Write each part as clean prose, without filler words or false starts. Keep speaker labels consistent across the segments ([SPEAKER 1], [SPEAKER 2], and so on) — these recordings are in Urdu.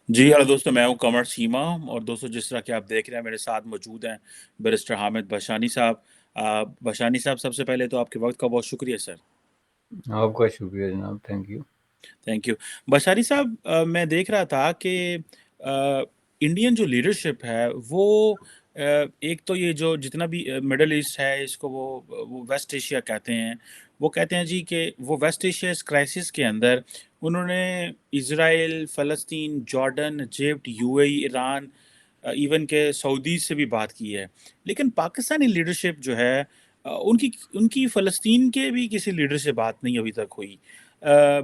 [SPEAKER 1] جی ہلو دوستو، میں ہوں قمر سیما، اور دوستو جس طرح کہ آپ دیکھ رہے ہیں میرے ساتھ موجود ہیں بیرسٹر حامد بھاشانی صاحب۔ بھاشانی صاحب، سب سے پہلے تو آپ کے وقت کا بہت شکریہ سر۔
[SPEAKER 2] آپ کا شکریہ جناب، تھینک یو۔
[SPEAKER 1] تھینک یو بشاری صاحب۔ میں دیکھ رہا تھا کہ انڈین جو لیڈرشپ ہے وہ ایک تو یہ جو جتنا بھی مڈل ایسٹ ہے اس کو وہ ویسٹ ایشیا کہتے ہیں۔ وہ کہتے ہیں جی کہ وہ ویسٹ ایشیا اس کرائسس کے اندر انہوں نے اسرائیل، فلسطین، Jordan, Egypt, you a E, Iran, even کہ سعودی سے بھی بات کی ہے۔ لیکن پاکستانی لیڈرشپ جو ہے ان کی فلسطین کے بھی کسی لیڈر سے بات نہیں ابھی تک ہوئی۔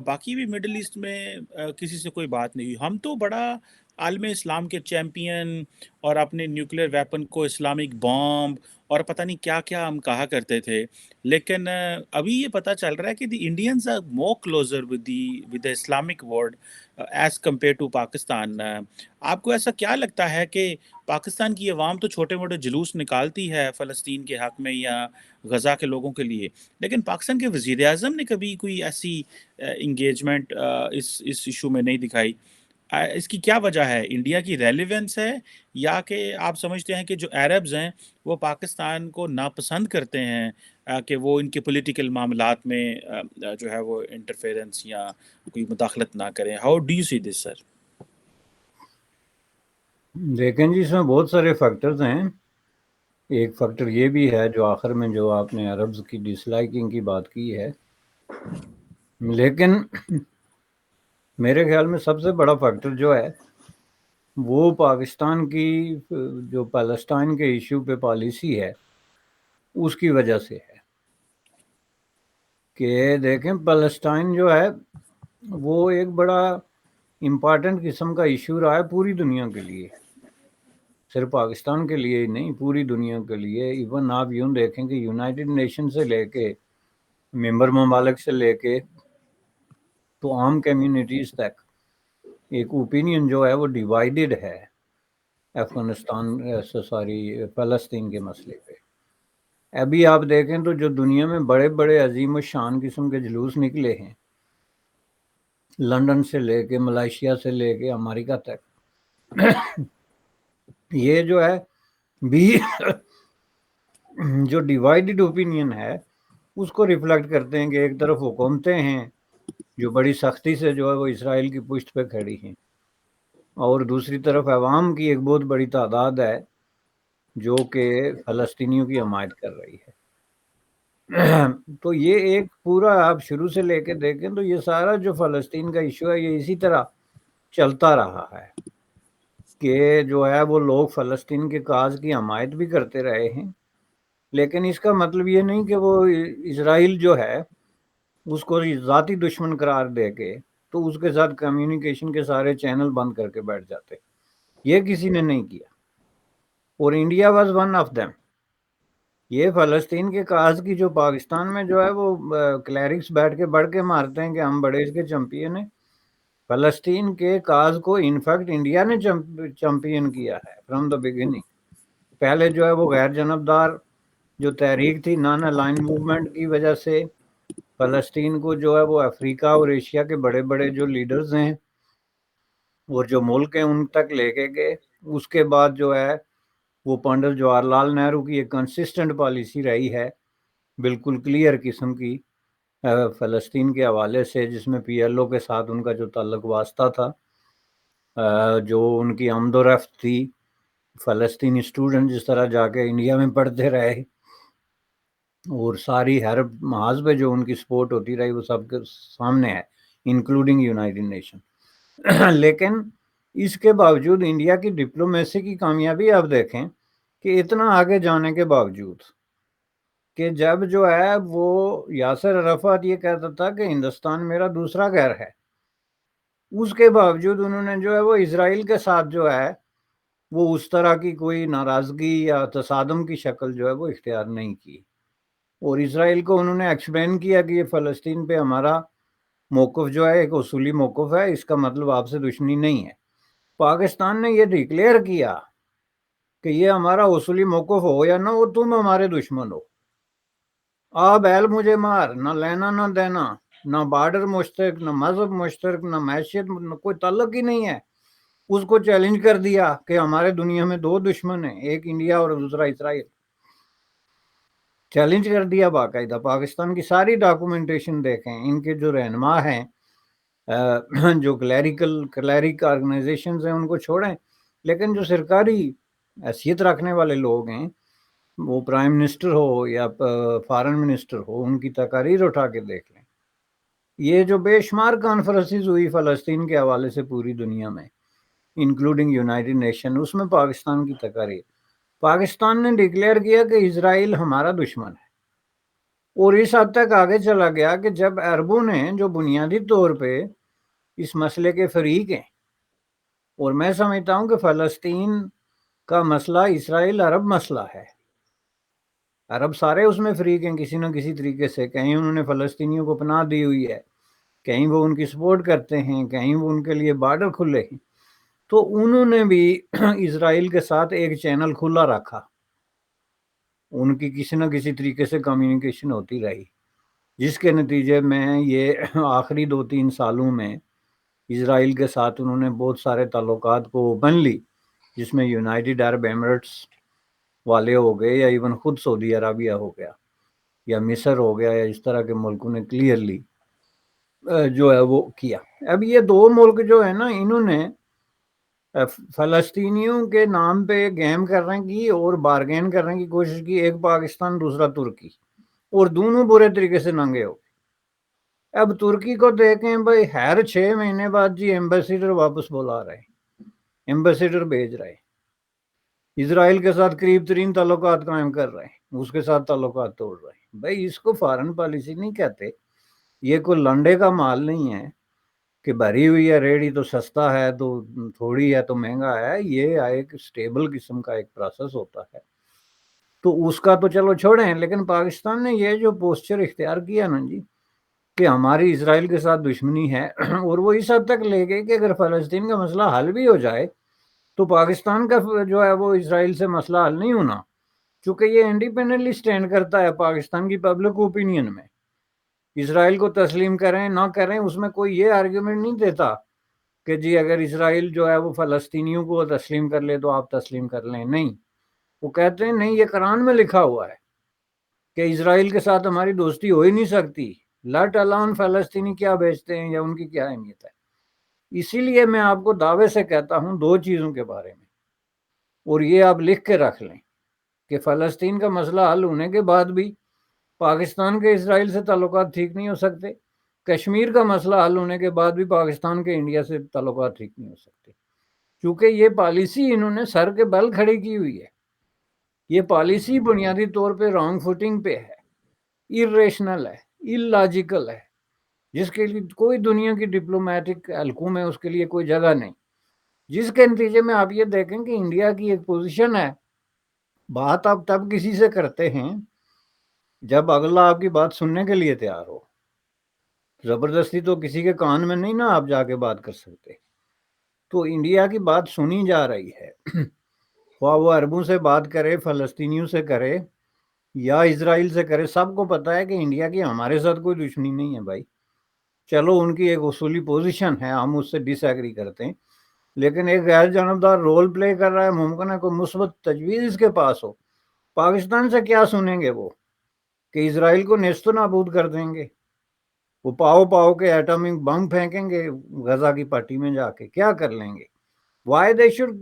[SPEAKER 1] باقی بھی مڈل ایسٹ میں کسی سے کوئی بات نہیں ہوئی۔ ہم تو بڑا عالم اسلام کے چیمپئن اور اپنے نیوکلیر ویپن کو اسلامک بامب اور پتہ نہیں کیا کیا ہم کہا کرتے تھے، لیکن ابھی یہ پتہ چل رہا ہے کہ the Indians are more closer with the Islamic world as compare to Pakistan. آپ کو ایسا کیا لگتا ہے کہ پاکستان کی عوام تو چھوٹے موٹے جلوس نکالتی ہے فلسطین کے حق میں یا غزہ کے لوگوں کے لیے، لیکن پاکستان کے وزیر اعظم نے کبھی کوئی ایسی انگیجمنٹ اس ایشو میں نہیں دکھائی۔ اس کی کیا وجہ ہے؟ انڈیا کی ریلیونس ہے یا کہ آپ سمجھتے ہیں کہ جو عربز ہیں وہ پاکستان کو ناپسند کرتے ہیں کہ وہ ان کے پولیٹیکل معاملات میں جو ہے وہ انٹرفیرنس یا کوئی مداخلت نہ کریں؟ ہاؤ ڈو یو سی دس سر؟
[SPEAKER 2] دیکھیں جی، اس میں بہت سارے فیکٹرز ہیں۔ ایک فیکٹر یہ بھی ہے جو آخر میں جو آپ نے عربز کی ڈس لائکنگ کی بات کی ہے، لیکن میرے خیال میں سب سے بڑا فیکٹر جو ہے وہ پاکستان کی جو پیلسٹائن کے ایشو پہ پالیسی ہے اس کی وجہ سے ہے۔ کہ دیکھیں، پیلسٹائن جو ہے وہ ایک بڑا امپارٹنٹ قسم کا ایشو رہا ہے پوری دنیا کے لیے، صرف پاکستان کے لیے ہی نہیں، پوری دنیا کے لیے۔ ایون آپ یوں دیکھیں کہ یونائٹڈ نیشن سے لے کے ممبر ممالک سے لے کے تو عام کمیونٹیز تک ایک اوپینین جو ہے وہ ڈیوائیڈڈ ہے افغانستان فلسطین کے مسئلے پہ۔ ابھی آپ دیکھیں تو جو دنیا میں بڑے بڑے عظیم الشان قسم کے جلوس نکلے ہیں، لندن سے لے کے ملائیشیا سے لے کے امریکہ تک، یہ جو ہے بھی جو ڈیوائیڈڈ اوپینین ہے اس کو ریفلیکٹ کرتے ہیں کہ ایک طرف حکومتیں ہیں جو بڑی سختی سے جو ہے وہ اسرائیل کی پشت پہ کھڑی ہیں، اور دوسری طرف عوام کی ایک بہت بڑی تعداد ہے جو کہ فلسطینیوں کی حمایت کر رہی ہے۔ تو یہ ایک پورا آپ شروع سے لے کے دیکھیں تو یہ سارا جو فلسطین کا ایشو ہے یہ اسی طرح چلتا رہا ہے کہ جو ہے وہ لوگ فلسطین کے کاز کی حمایت بھی کرتے رہے ہیں، لیکن اس کا مطلب یہ نہیں کہ وہ اسرائیل جو ہے اس کو ذاتی دشمن قرار دے کے تو اس کے ساتھ کمیونیکیشن کے سارے چینل بند کر کے بیٹھ جاتے۔ یہ کسی نے نہیں کیا، اور India was one of them. یہ فلسطین کے کاز کی جو پاکستان میں جو ہے وہ کلیرکس بیٹھ کے بڑھ کے مارتے ہیں کہ ہم بڑے اس کے چمپئن ہیں، فلسطین کے کاز کو انفیکٹ انڈیا نے چمپئن کیا ہے فرام دا بگننگ۔ پہلے جو ہے وہ غیر جانبدار جو تحریک تھی، نان الائن موومنٹ کی وجہ سے فلسطین کو جو ہے وہ افریقہ اور ایشیا کے بڑے بڑے جو لیڈرز ہیں اور جو ملک ہیں ان تک لے کے گئے۔ اس کے بعد جو ہے وہ پنڈت جواہر لال نہرو کی ایک کنسسٹنٹ پالیسی رہی ہے، بالکل کلیئر قسم کی فلسطین کے حوالے سے، جس میں پی ایل او کے ساتھ ان کا جو تعلق واسطہ تھا، جو ان کی آمد و رفت تھی، فلسطینی اسٹوڈنٹ جس طرح جا کے انڈیا میں پڑھتے رہے، اور ساری ہر محاذ پہ جو ان کی سپورٹ ہوتی رہی وہ سب کے سامنے ہے، انکلوڈنگ یونائٹڈ نیشن۔ لیکن اس کے باوجود انڈیا کی ڈپلومیسی کی کامیابی آپ دیکھیں کہ اتنا آگے جانے کے باوجود کہ جب جو ہے وہ یاسر عرفات یہ کہتا تھا کہ ہندوستان میرا دوسرا گھر ہے، اس کے باوجود انہوں نے جو ہے وہ اسرائیل کے ساتھ جو ہے وہ اس طرح کی کوئی ناراضگی یا تصادم کی شکل جو ہے وہ اختیار نہیں کی، اور اسرائیل کو انہوں نے ایکسپلین کیا کہ یہ فلسطین پہ ہمارا موقف جو ہے ایک اصولی موقف ہے، اس کا مطلب آپ سے دشمنی نہیں ہے۔ پاکستان نے یہ ڈکلیئر کیا کہ یہ ہمارا اصولی موقف ہو یا نہ ہو، تم ہمارے دشمن ہو، بیل مجھے مار، نہ لینا نہ دینا، نہ بارڈر مشترک، نہ مذہب مشترک، نہ معیشت، نہ کوئی تعلق ہی نہیں ہے۔ اس کو چیلنج کر دیا کہ ہمارے دنیا میں دو دشمن ہیں، ایک انڈیا اور دوسرا اسرائیل. چیلنج کر دیا باقاعدہ. پاکستان کی ساری ڈاکومنٹیشن دیکھیں، ان کے جو رہنما ہیں جو کلیرک آرگنائزیشنز ہیں ان کو چھوڑیں، لیکن جو سرکاری حیثیت رکھنے والے لوگ ہیں، وہ پرائم منسٹر ہو یا فارن منسٹر ہو، ان کی تقاریر اٹھا کے دیکھ لیں. یہ جو بے شمار کانفرنسز ہوئی فلسطین کے حوالے سے پوری دنیا میں انکلوڈنگ یونائٹڈ نیشن، اس میں پاکستان کی تقاریر. پاکستان نے ڈکلیئر کیا کہ اسرائیل ہمارا دشمن ہے، اور اس حد تک آگے چلا گیا کہ جب عربوں نے، جو بنیادی طور پہ اس مسئلے کے فریق ہیں، اور میں سمجھتا ہوں کہ فلسطین کا مسئلہ اسرائیل عرب مسئلہ ہے، عرب سارے اس میں فریق ہیں کسی نہ کسی طریقے سے. کہیں انہوں نے فلسطینیوں کو پناہ دی ہوئی ہے، کہیں وہ ان کی سپورٹ کرتے ہیں، کہیں وہ ان کے لیے بارڈر کھلے ہیں. تو انہوں نے بھی اسرائیل کے ساتھ ایک چینل کھلا رکھا، ان کی کسی نہ کسی طریقے سے کمیونیکیشن ہوتی رہی، جس کے نتیجے میں یہ آخری 2-3 سالوں میں اسرائیل کے ساتھ انہوں نے بہت سارے تعلقات کو اوپنلی، جس میں یونائٹڈ عرب ایمریٹس والے ہو گئے، یا ایون خود سعودی عربیہ ہو گیا، یا مصر ہو گیا، یا اس طرح کے ملکوں نے کلیئرلی جو ہے وہ کیا. اب یہ دو ملک جو ہے نا، انہوں نے فلسطینیوں کے نام پہ گیم کرنے کی اور بارگین کرنے کی کوشش کی، ایک پاکستان دوسرا ترکی، اور دونوں برے طریقے سے ننگے ہو. اب ترکی کو دیکھیں بھائی، ہر 6 مہینے بعد جی ایمبیسیڈر واپس بلا رہے ہیں، ایمبیسیڈر بھیج رہے ہیں، اسرائیل کے ساتھ قریب ترین تعلقات قائم کر رہے ہیں، اس کے ساتھ تعلقات توڑ رہے ہیں. بھائی اس کو فارن پالیسی نہیں کہتے، یہ کوئی لنڈے کا مال نہیں ہے کہ بھری ہوئی ہے ریڑھی تو سستا ہے، تو تھوڑی ہے تو مہنگا ہے. یہ ایک سٹیبل قسم کا ایک پروسیس ہوتا ہے. تو اس کا تو چلو چھوڑیں، لیکن پاکستان نے یہ جو پوسچر اختیار کیا نا جی، کہ ہماری اسرائیل کے ساتھ دشمنی ہے، اور وہ اس حد تک لے گئے کہ اگر فلسطین کا مسئلہ حل بھی ہو جائے تو پاکستان کا جو ہے وہ اسرائیل سے مسئلہ حل نہیں ہونا، چونکہ یہ انڈیپینڈنٹلی سٹینڈ کرتا ہے پاکستان کی پبلک اوپینین میں. اسرائیل کو تسلیم کریں نہ کریں، اس میں کوئی یہ آرگیومنٹ نہیں دیتا کہ جی اگر اسرائیل جو ہے وہ فلسطینیوں کو تسلیم کر لے تو آپ تسلیم کر لیں. نہیں، وہ کہتے ہیں نہیں، یہ قرآن میں لکھا ہوا ہے کہ اسرائیل کے ساتھ ہماری دوستی ہو ہی نہیں سکتی، لیٹ الون فلسطینی کیا بیچتے ہیں یا ان کی کیا اہمیت ہے. اسی لیے میں آپ کو دعوے سے کہتا ہوں 2 چیزوں کے بارے میں، اور یہ آپ لکھ کے رکھ لیں کہ فلسطین کا مسئلہ حل ہونے کے بعد بھی پاکستان کے اسرائیل سے تعلقات ٹھیک نہیں ہو سکتے، کشمیر کا مسئلہ حل ہونے کے بعد بھی پاکستان کے انڈیا سے تعلقات ٹھیک نہیں ہو سکتے، کیونکہ یہ پالیسی انہوں نے سر کے بل کھڑی کی ہوئی ہے. یہ پالیسی بنیادی طور پہ رانگ فوٹنگ پہ ہے، irrational ہے، illogical ہے، جس کے لیے کوئی دنیا کی ڈپلومیٹک حلقوں میں اس کے لیے کوئی جگہ نہیں. جس کے نتیجے میں آپ یہ دیکھیں کہ انڈیا کی ایک پوزیشن ہے، بات آپ تب کسی سے کرتے ہیں جب اگلا آپ کی بات سننے کے لیے تیار ہو. زبردستی تو کسی کے کان میں نہیں نا آپ جا کے بات کر سکتے. تو انڈیا کی بات سنی جا رہی ہے، خواہ وہ عربوں سے بات کرے، فلسطینیوں سے کرے یا اسرائیل سے کرے، سب کو پتا ہے کہ انڈیا کی ہمارے ساتھ کوئی دشمنی نہیں ہے. بھائی چلو ان کی ایک اصولی پوزیشن ہے، ہم اس سے ڈس ایگری کرتے ہیں، لیکن ایک غیر جانبدار رول پلے کر رہا ہے. ممکن ہے کوئی مثبت تجویز اس کے پاس ہو. پاکستان سے کیا سنیں گے وہ کہ اسرائیل کو نیست و نابود کر دیں گے، وہ پاؤ کے ایٹمک بم پھینکیں گے غزہ کی پٹی میں جا کے، کیا کر لیں گے. وائی دے شوڈ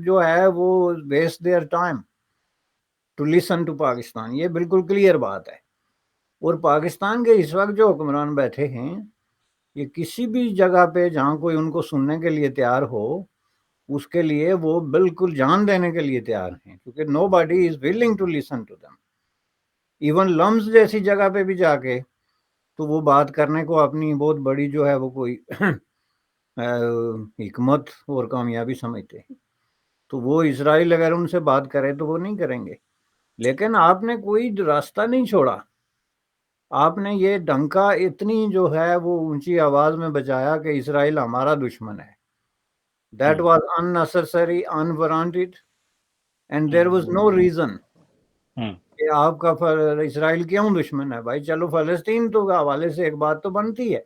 [SPEAKER 2] جو ہے وہ waste their time to listen to Pakistan. یہ بالکل کلیئر بات ہے. اور پاکستان کے اس وقت جو حکمران بیٹھے ہیں، یہ کسی بھی جگہ پہ جہاں کوئی ان کو سننے کے لیے تیار ہو، اس کے لیے وہ بالکل جان دینے کے لیے تیار ہیں، کیونکہ nobody is willing to listen to them. Even LUMS جیسی جگہ پہ بھی جا کے تو وہ بات کرنے کو اپنی بہت بڑی جو ہے وہ کوئی حکمت اور کامیابی سمجھتے ہیں. تو وہ اسرائیل اگر ان سے بات کرے تو وہ نہیں کریں گے. لیکن آپ نے کوئی راستہ نہیں چھوڑا، آپ نے یہ ڈنکا اتنی جو ہے وہ اونچی آواز میں بجایا کہ اسرائیل ہمارا دشمن ہے. That was unnecessary, unwarranted, and there was no reason کہ آپ کا اسرائیل کیوں دشمن ہے. بھائی چلو فلسطین تو حوالے سے ایک بات تو بنتی ہے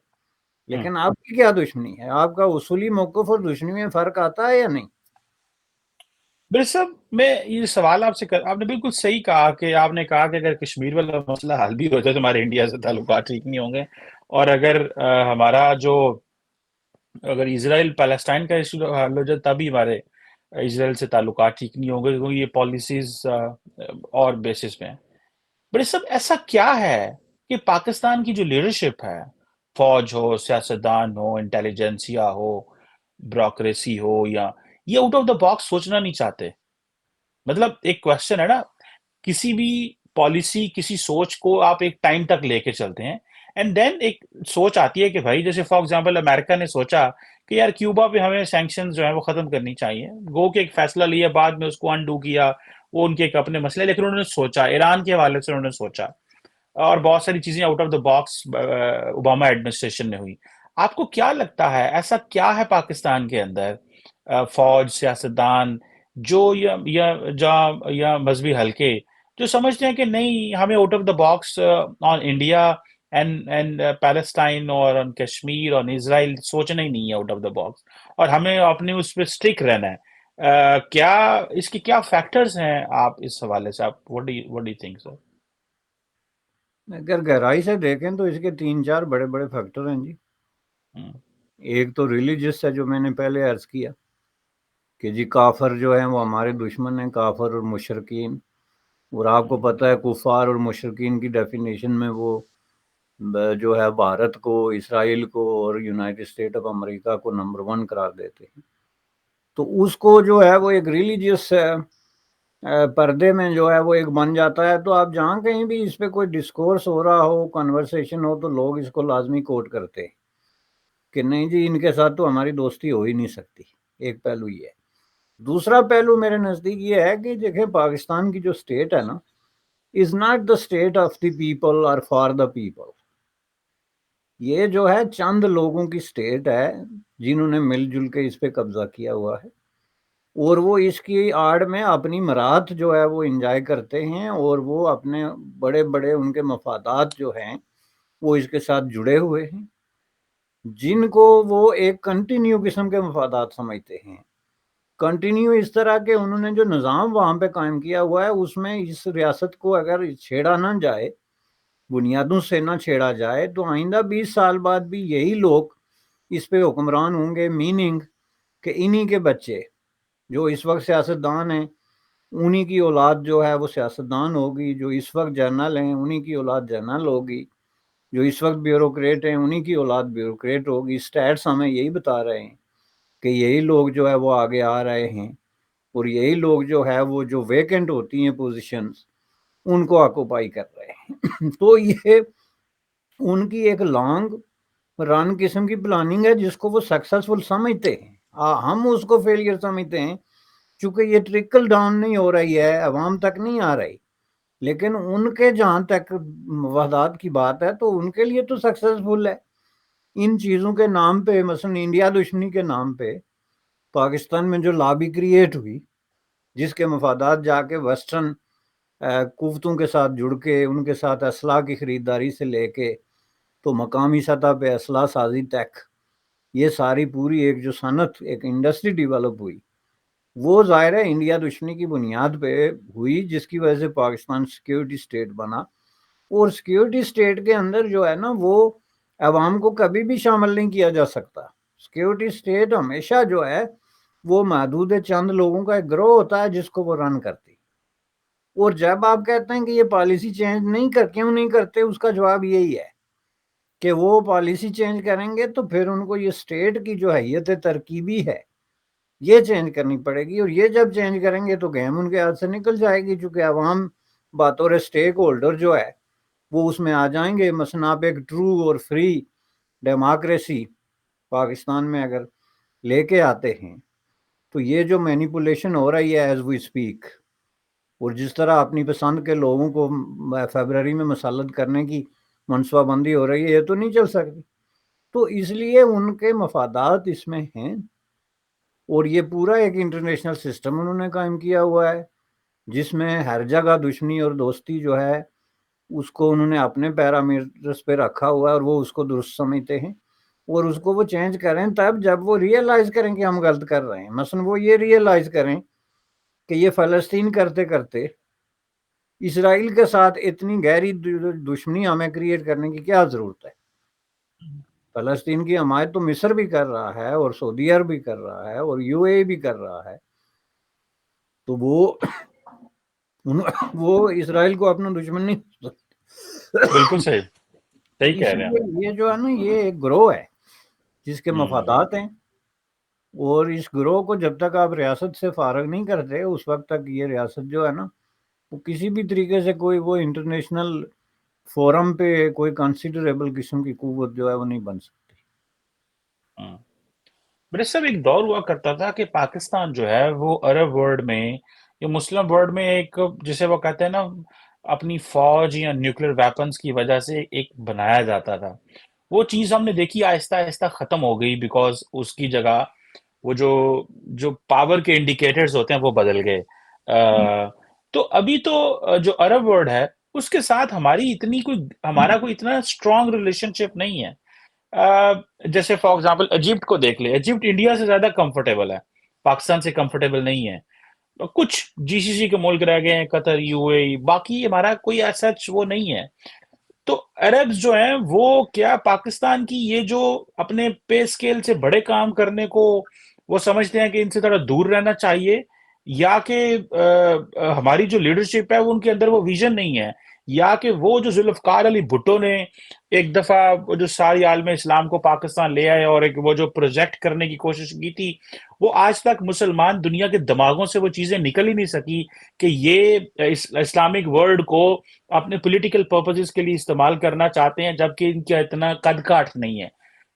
[SPEAKER 2] لیکن آپ کی کیا دشمنی ہے؟ آپ کا اصولی موقف اور دشمنی میں فرق آتا ہے یا نہیں؟
[SPEAKER 1] بھائی صاحب، میں یہ سوال آپ سے آپ نے بالکل صحیح کہا کہ آپ نے کہا کہ اگر کشمیر والا مسئلہ حل بھی ہو جائے تو ہمارے انڈیا سے تعلقات ٹھیک نہیں ہوں گے، اور اگر ہمارا جو اگر اسرائیل پیلسٹائن کا ایشو حل ہو جائے تبھی ہمارے اسرائیل سے تعلقات ٹھیک نہیں ہوں گے، کیونکہ یہ پالیسیز اور بیسس پہ ہیں۔ بڑے صاحب، ایسا کیا ہے کہ پاکستان کی جو لیڈرشپ ہے، فوج ہو، سیاستدان ہو، انٹیلیجنسیا ہو، بیوروکریسی ہو، یا یہ آؤٹ آف دا باکس سوچنا نہیں چاہتے؟ مطلب ایک کوشچن ہے نا، کسی بھی پالیسی، کسی سوچ کو آپ ایک ٹائم تک لے کے چلتے ہیں، اینڈ دین ایک سوچ آتی ہے کہ بھائی جیسے فار ایگزامپل امریکہ نے سوچا کہ یار کیوبا پہ ہمیں سینکشنز جو ہیں وہ ختم کرنی چاہیے، گو کہ ایک فیصلہ لیا، بعد میں اس کو انڈو کیا، وہ ان کے ایک اپنے مسئلے، لیکن انہوں نے سوچا، ایران کے حوالے سے انہوں نے سوچا، اور بہت ساری چیزیں out of the box Obama administration میں ہوئی۔ آپ کو کیا لگتا ہے ایسا کیا ہے پاکستان کے اندر، فوج، سیاستدان جو یا مذہبی حلقے جو سمجھتے ہیں کہ نہیں، ہمیں out of the box on India and Palestine اور آن کشمیر اور اسرائیل سوچنا ہی نہیں ہے آؤٹ آف دا باکس، اور ہمیں اپنے اس پہ اسٹرک رہنا ہے؟ کیا اس کے کیا فیکٹرز ہیں آپ اس حوالے سے، آپ what do you think, sir؟
[SPEAKER 2] اگر گہرائی سے دیکھیں تو اس کے 3-4 بڑے بڑے فیکٹر ہیں جی۔ ایک تو ریلیجس ہے، جو میں نے پہلے عرض کیا کہ جی کافر جو ہیں وہ ہمارے دشمن ہیں، کافر اور مشرکین، اور آپ کو پتہ ہے کفار اور مشرکین کی ڈیفینیشن میں وہ جو ہے بھارت کو، اسرائیل کو اور یونائٹڈ اسٹیٹ آف امریکہ کو نمبر 1 قرار دیتے ہیں۔ تو اس کو جو ہے وہ ایک ریلیجیس پردے میں جو ہے وہ ایک بن جاتا ہے، تو آپ جہاں کہیں بھی اس پہ کوئی ڈسکورس ہو رہا ہو، کنورسیشن ہو، تو لوگ اس کو لازمی کوٹ کرتے ہیں کہ نہیں جی ان کے ساتھ تو ہماری دوستی ہو ہی نہیں سکتی۔ ایک پہلو یہ ہے۔ دوسرا پہلو میرے نزدیک یہ ہے کہ دیکھیں پاکستان کی جو اسٹیٹ ہے نا، is not the state of the people اور فار دا پیپل۔ یہ جو ہے چند لوگوں کی اسٹیٹ ہے جنہوں نے مل جل کے اس پہ قبضہ کیا ہوا ہے، اور وہ اس کی آڑ میں اپنی مراد جو ہے وہ انجوائے کرتے ہیں، اور وہ اپنے بڑے بڑے ان کے مفادات جو ہیں وہ اس کے ساتھ جڑے ہوئے ہیں، جن کو وہ ایک کنٹینیو قسم کے مفادات سمجھتے ہیں۔ کنٹینیو اس طرح کہ انہوں نے جو نظام وہاں پہ قائم کیا ہوا ہے، اس میں اس ریاست کو اگر چھیڑا نہ جائے، بنیادوں سے نہ چھیڑا جائے، تو آئندہ 20 سال بعد بھی یہی لوگ اس پہ حکمران ہوں گے، میننگ کہ انہی کے بچے جو اس وقت سیاستدان ہیں، انہی کی اولاد جو ہے وہ سیاستدان ہوگی، جو اس وقت جرنل ہیں انہی کی اولاد جرنل ہوگی، جو اس وقت بیوروکریٹ ہیں انہی کی اولاد بیوروکریٹ ہوگی۔ سٹیٹس ہمیں یہی بتا رہے ہیں کہ یہی لوگ جو ہے وہ آگے آ رہے ہیں، اور یہی لوگ جو ہے وہ جو ویکنٹ ہوتی ہیں پوزیشنز ان کو آکوپائی کر رہے ہیں۔ تو یہ ان کی ایک لانگ رن قسم کی پلاننگ ہے جس کو وہ سکسیسفل سمجھتے ہیں، ہم اس کو فیلئر سمجھتے ہیں، چونکہ یہ ٹرکل ڈاؤن نہیں ہو رہی ہے، عوام تک نہیں آ رہی، لیکن ان کے جہاں تک مفادات کی بات ہے تو ان کے لیے تو سکسیسفل ہے۔ ان چیزوں کے نام پہ، مثلا انڈیا دشمنی کے نام پہ پاکستان میں جو لابی کریٹ ہوئی، جس کے مفادات جا کے ویسٹرن قوتوں کے ساتھ جڑ کے، ان کے ساتھ اسلحہ کی خریداری سے لے کے تو مقامی سطح پہ اسلحہ سازی تک، یہ ساری پوری ایک جو صنعت، ایک انڈسٹری ڈیولپ ہوئی، وہ ظاہر ہے انڈیا دشمنی کی بنیاد پہ ہوئی، جس کی وجہ سے پاکستان سیکیورٹی اسٹیٹ بنا۔ اور سیکیورٹی اسٹیٹ کے اندر جو ہے نا وہ عوام کو کبھی بھی شامل نہیں کیا جا سکتا۔ سیکیورٹی اسٹیٹ ہمیشہ جو ہے وہ محدود چند لوگوں کا ایک گروہ ہوتا ہے جس کو وہ رن کرتی۔ اور جب آپ کہتے ہیں کہ یہ پالیسی چینج نہیں کیوں نہیں کرتے، اس کا جواب یہی ہے کہ وہ پالیسی چینج کریں گے تو پھر ان کو یہ اسٹیٹ کی جو حیت ترکیبی ہے یہ چینج کرنی پڑے گی، اور یہ جب چینج کریں گے تو گیم ان کے ہاتھ سے نکل جائے گی، چونکہ عوام بطور اسٹیک ہولڈر جو ہے وہ اس میں آ جائیں گے۔ مثلا آپ ایک ٹرو اور فری ڈیموکریسی پاکستان میں اگر لے کے آتے ہیں تو یہ جو مینیپولیشن ہو رہی ہے ایز وی اسپیک، اور جس طرح اپنی پسند کے لوگوں کو فیبرری میں مسلط کرنے کی منصوبہ بندی ہو رہی ہے، یہ تو نہیں چل سکتی۔ تو اس لیے ان کے مفادات اس میں ہیں، اور یہ پورا ایک انٹرنیشنل سسٹم انہوں نے قائم کیا ہوا ہے جس میں ہر جگہ دشمنی اور دوستی جو ہے اس کو انہوں نے اپنے پیرامیٹرز پہ رکھا ہوا ہے، اور وہ اس کو درست سمجھتے ہیں۔ اور اس کو وہ چینج کریں تب جب وہ ریئلائز کریں کہ ہم غلط کر رہے ہیں. مثلا وہ یہ ریئلائز کریں کہ یہ فلسطین کرتے کرتے اسرائیل کے ساتھ اتنی گہری دشمنی ہمیں کریٹ کرنے کی کیا ضرورت ہے. فلسطین کی حمایت تو مصر بھی کر رہا ہے اور سعودی عرب بھی کر رہا ہے اور یو اے بھی کر رہا ہے. تو وہ اسرائیل کو اپنا دشمن نہیں.
[SPEAKER 1] بالکل صحیح کہہ
[SPEAKER 2] اس
[SPEAKER 1] رہے ہیں.
[SPEAKER 2] لیے یہ جو ہے نا یہ ایک گروہ ہے جس کے مفادات ہیں، اور اس گروہ کو جب تک آپ ریاست سے فارغ نہیں کرتے اس وقت تک یہ ریاست جو ہے نا وہ کسی بھی طریقے سے کوئی وہ انٹرنیشنل فورم پہ کوئی کنسیڈریبل قسم کی قوت جو ہے وہ نہیں بن سکتی.
[SPEAKER 1] میرے سب ایک دور ہوا کرتا تھا کہ پاکستان جو ہے وہ عرب ورلڈ میں یا مسلم ورلڈ میں ایک جسے وہ کہتے ہیں نا اپنی فوج یا نیوکلیر ویپنز کی وجہ سے ایک بنایا جاتا تھا. وہ چیز ہم نے دیکھی آہستہ آہستہ ختم ہو گئی بیکاز اس کی جگہ وہ جو پاور کے انڈیکیٹرز ہوتے ہیں وہ بدل گئے. تو ابھی تو جو عرب ورلڈ ہے اس کے ساتھ ہمارا کوئی اتنا اسٹرانگ ریلیشن شپ نہیں ہے. جیسے فار ایگزامپل ایجپٹ کو دیکھ لے، ایجپٹ انڈیا سے زیادہ کمفرٹیبل ہے، پاکستان سے کمفرٹیبل نہیں ہے. کچھ جی سی سی کے ملک رہ گئے ہیں، قطر، یو اے ای، باقی ہمارا کوئی ایسا وہ نہیں ہے. تو عربز جو ہیں وہ کیا پاکستان کی یہ جو اپنے پے اسکیل سے بڑے کام کرنے کو وہ سمجھتے ہیں کہ ان سے تھوڑا دور رہنا چاہیے، یا کہ ہماری جو لیڈرشپ ہے ان کے اندر وہ ویژن نہیں ہے، یا کہ وہ جو ذوالفقار علی بھٹو نے ایک دفعہ وہ جو ساری عالم اسلام کو پاکستان لے آئے اور ایک وہ جو پروجیکٹ کرنے کی کوشش کی تھی، وہ آج تک مسلمان دنیا کے دماغوں سے وہ چیزیں نکل ہی نہیں سکی کہ یہ اسلامک ورلڈ کو اپنے پولیٹیکل پرپسز کے لیے استعمال کرنا چاہتے ہیں جبکہ ان کا اتنا قد کاٹ نہیں ہے.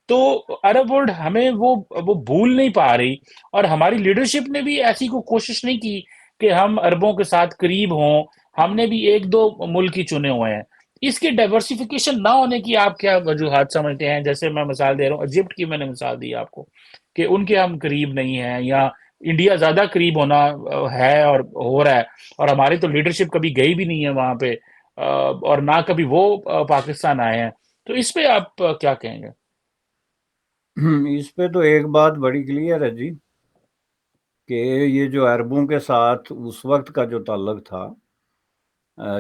[SPEAKER 1] تو عرب ورلڈ ہمیں وہ بھول نہیں پا رہی، اور ہماری لیڈرشپ نے بھی ایسی کوئی کوشش نہیں کی کہ ہم عربوں کے ساتھ قریب ہوں. ہم نے بھی ایک دو ملک ہی چنے ہوئے ہیں. اس کے ڈائیورسیفیکیشن نہ ہونے کی آپ کیا وجوہات سمجھتے ہیں؟ جیسے میں مثال دے رہا ہوں، ایجپٹ کی میں نے مثال دی آپ کو کہ ان کے ہم قریب نہیں ہیں، یا انڈیا زیادہ قریب ہونا ہے اور ہو رہا ہے، اور ہماری تو لیڈرشپ کبھی گئی بھی نہیں ہے وہاں پہ، اور نہ کبھی وہ پاکستان آئے ہیں. تو اس پہ آپ کیا کہیں گے؟
[SPEAKER 2] اس پہ تو ایک بات بڑی کلیئر ہے جی، کہ یہ جو عربوں کے ساتھ اس وقت کا جو تعلق تھا،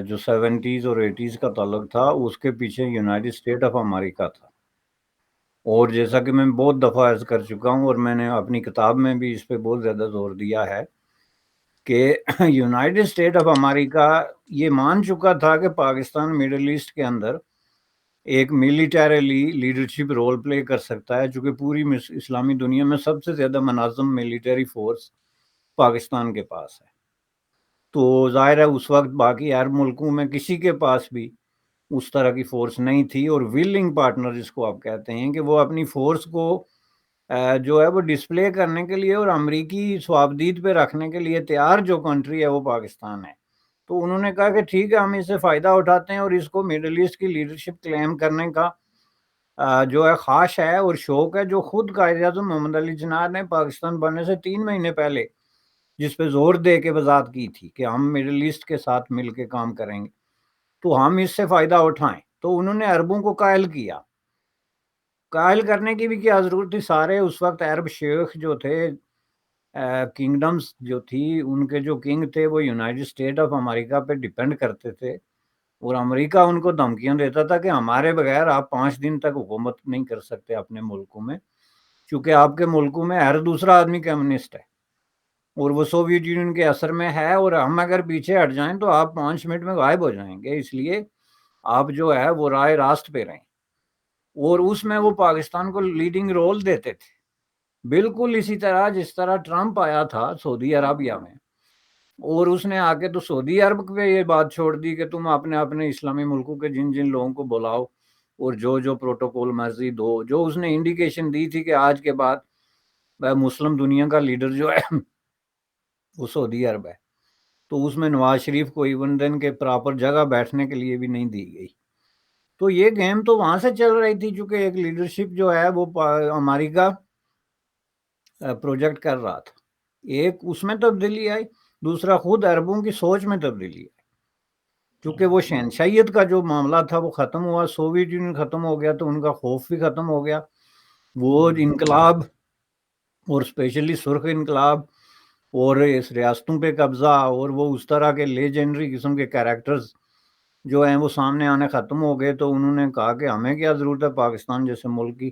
[SPEAKER 2] جو 70s اور 80s کا تعلق تھا، اس کے پیچھے یونائٹڈ اسٹیٹ آف امریکہ تھا. اور جیسا کہ میں بہت دفعہ عرض کر چکا ہوں اور میں نے اپنی کتاب میں بھی اس پہ بہت زیادہ زور دیا ہے کہ یونائٹڈ اسٹیٹ آف امریکہ یہ مان چکا تھا کہ پاکستان مڈل ایسٹ کے اندر ایک ملیٹریلی لیڈرشپ رول پلے کر سکتا ہے، چونکہ پوری اسلامی دنیا میں سب سے زیادہ منظم ملیٹری فورس پاکستان کے پاس ہے. تو ظاہر ہے اس وقت باقی عرب ملکوں میں کسی کے پاس بھی اس طرح کی فورس نہیں تھی، اور ویلنگ پارٹنر جس کو آپ کہتے ہیں کہ وہ اپنی فورس کو جو ہے وہ ڈسپلے کرنے کے لیے اور امریکی صوابدید پہ رکھنے کے لیے تیار جو کنٹری ہے وہ پاکستان ہے. تو انہوں نے کہا کہ ٹھیک ہے ہم اس سے فائدہ اٹھاتے ہیں، اور اس کو مڈل ایسٹ کی لیڈرشپ کلیم کرنے کا جو ہے خواہش ہے اور شوق ہے، جو خود قائد اعظم محمد علی جناح نے پاکستان بننے سے 3 مہینے پہلے جس پہ زور دے کے وضاحت کی تھی کہ ہم مڈل ایسٹ کے ساتھ مل کے کام کریں گے تو ہم اس سے فائدہ اٹھائیں. تو انہوں نے عربوں کو قائل کیا. قائل کرنے کی بھی کیا ضرورت تھی؟ سارے اس وقت عرب شیخ جو تھے، کنگڈمز جو تھی، ان کے جو کنگ تھے وہ یونائٹڈ اسٹیٹ آف امریکہ پہ ڈیپینڈ کرتے تھے، اور امریکہ ان کو دھمکیاں دیتا تھا کہ ہمارے بغیر آپ 5 دن تک حکومت نہیں کر سکتے اپنے ملکوں میں، چونکہ آپ کے ملکوں میں ہر دوسرا آدمی کمیونسٹ ہے اور وہ سوویت یونین کے اثر میں ہے، اور ہم اگر پیچھے ہٹ جائیں تو آپ 5 منٹ میں غائب ہو جائیں گے، اس لیے آپ جو ہے وہ راہ راست پہ رہیں. اور اس میں وہ پاکستان کو لیڈنگ رول دیتے تھے، بالکل اسی طرح جس طرح ٹرمپ آیا تھا سعودی عربیہ میں، اور اس نے آ کے تو سعودی عرب پہ یہ بات چھوڑ دی کہ تم اپنے اسلامی ملکوں کے جن جن لوگوں کو بلاؤ اور جو پروٹوکول مرضی دو. جو اس نے انڈیکیشن دی تھی کہ آج کے بعد مسلم دنیا کا لیڈر جو ہے وہ سعودی عرب ہے، تو اس میں نواز شریف کو ایون دن کے پراپر جگہ بیٹھنے کے لیے بھی نہیں دی گئی. تو یہ گیم تو وہاں سے چل رہی تھی، چونکہ ایک لیڈرشپ جو ہے وہ امریکہ پروجیکٹ کر رہا تھا. ایک اس میں تبدیلی آئی، دوسرا خود عربوں کی سوچ میں تبدیلی آئی، چونکہ وہ شہنشاہیت کا جو معاملہ تھا وہ ختم ہوا، سوویت یونین ختم ہو گیا تو ان کا خوف بھی ختم ہو گیا. وہ انقلاب اور اسپیشلی سرخ انقلاب اور اس ریاستوں پہ قبضہ اور وہ اس طرح کے لیجنڈری قسم کے کیریکٹرز جو ہیں وہ سامنے آنے ختم ہو گئے، تو انہوں نے کہا کہ ہمیں کیا ضرورت ہے پاکستان جیسے ملک کی۔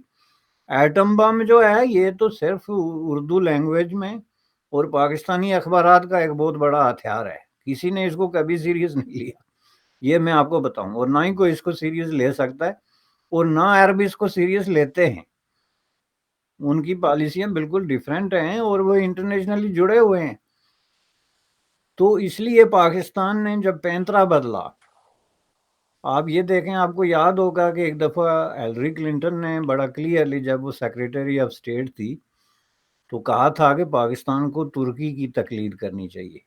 [SPEAKER 2] ایٹم بم جو ہے یہ تو صرف اردو لینگویج میں اور پاکستانی اخبارات کا ایک بہت بڑا ہتھیار ہے، کسی نے اس کو کبھی سیریس نہیں لیا، یہ میں آپ کو بتاؤں، اور نہ ہی کوئی اس کو سیریس لے سکتا ہے، اور نہ عرب اس کو سیریس لیتے ہیں۔ ان کی پالیسیاں بالکل ڈیفرنٹ ہیں اور وہ انٹرنیشنلی جڑے ہوئے ہیں۔ تو اس لیے پاکستان نے جب پینترا بدلا، آپ یہ دیکھیں، آپ کو یاد ہوگا کہ ایک دفعہ ہیلری کلنٹن نے بڑا کلیئرلی جب وہ سیکریٹری آف اسٹیٹ تھی تو کہا تھا کہ پاکستان کو ترکی کی تقلید کرنی چاہیے،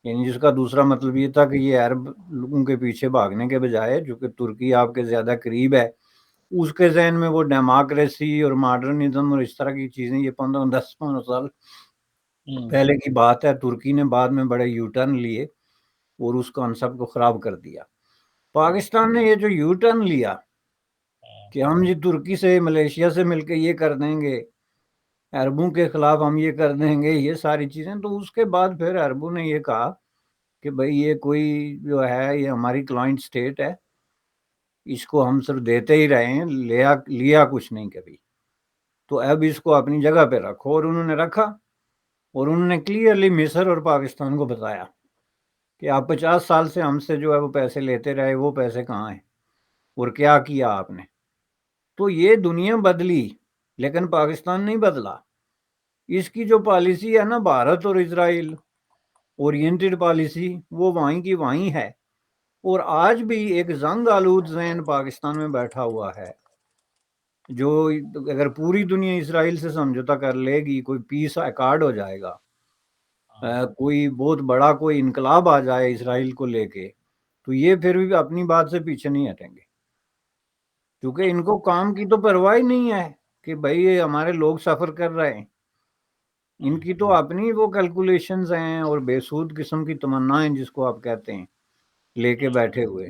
[SPEAKER 2] یعنی جس کا دوسرا مطلب یہ تھا کہ یہ عرب لوگوں کے پیچھے بھاگنے کے بجائے، جو کہ ترکی آپ کے زیادہ قریب ہے، اس کے ذہن میں وہ ڈیموکریسی اور ماڈرنزم اور اس طرح کی چیزیں، یہ 15 سال پہلے کی بات ہے۔ ترکی نے بعد میں بڑے یو ٹرن لیے اور اس کانسیپٹ کو خراب کر دیا۔ پاکستان نے یہ جو یو ٹرن لیا کہ ہم جی ترکی سے ملیشیا سے مل کے یہ کر دیں گے، عربوں کے خلاف ہم یہ کر دیں گے، یہ ساری چیزیں، تو اس کے بعد پھر عربوں نے یہ کہا کہ بھئی یہ کوئی جو ہے یہ ہماری کلائنٹ سٹیٹ ہے، اس کو ہم صرف دیتے ہی رہے ہیں، لیا کچھ نہیں کبھی، تو اب اس کو اپنی جگہ پہ رکھو، اور انہوں نے رکھا، اور انہوں نے کلیئرلی مصر اور پاکستان کو بتایا کہ آپ 50 سال سے ہم سے جو ہے وہ پیسے لیتے رہے، وہ پیسے کہاں ہیں اور کیا کیا آپ نے۔ تو یہ دنیا بدلی لیکن پاکستان نہیں بدلا۔ اس کی جو پالیسی ہے نا بھارت اور اسرائیل اورینٹڈ پالیسی، وہ وہیں کی وہیں ہے، اور آج بھی ایک زنگ آلود ذہن پاکستان میں بیٹھا ہوا ہے، جو اگر پوری دنیا اسرائیل سے سمجھوتا کر لے گی، کوئی پیس ایکارڈ ہو جائے گا، کوئی بہت بڑا کوئی انقلاب آ جائے اسرائیل کو لے کے، تو یہ پھر بھی اپنی بات سے پیچھے نہیں ہٹیں گے، کیونکہ ان کو کام کی تو پرواہ نہیں ہے کہ بھائی یہ ہمارے لوگ سفر کر رہے ہیں، ان کی تو اپنی وہ کیلکولیشنز ہیں اور بے سود قسم کی تمنائیں جس کو آپ کہتے ہیں لے کے بیٹھے ہوئے۔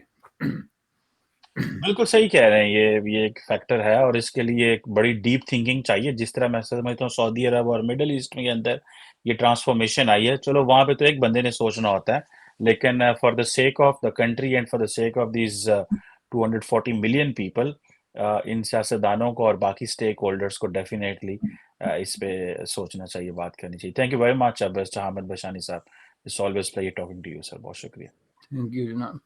[SPEAKER 1] بالکل صحیح کہہ رہے ہیں، یہ ایک فیکٹر ہے اور اس کے لیے ایک بڑی ڈیپ تھنکنگ چاہیے، جس طرح میں سمجھتا ہوں سعودی عرب اور مڈل ایسٹ کے اندر یہ ٹرانسفارمیشن آئی ہے۔ چلو وہاں پہ تو ایک بندے نے سوچنا ہوتا ہے، لیکن for the sake of the country and for the sake of these 240 million people, ان سیاستدانوں کو اور باقی اسٹیک ہولڈرس کو ڈیفینیٹلی اس پہ سوچنا چاہیے، بات کرنی چاہیے۔ Thank you very much Hamid Bishani صاحب، it's always pleasure talking to you sir, بہت شکریہ۔
[SPEAKER 2] تھینک یو جناب۔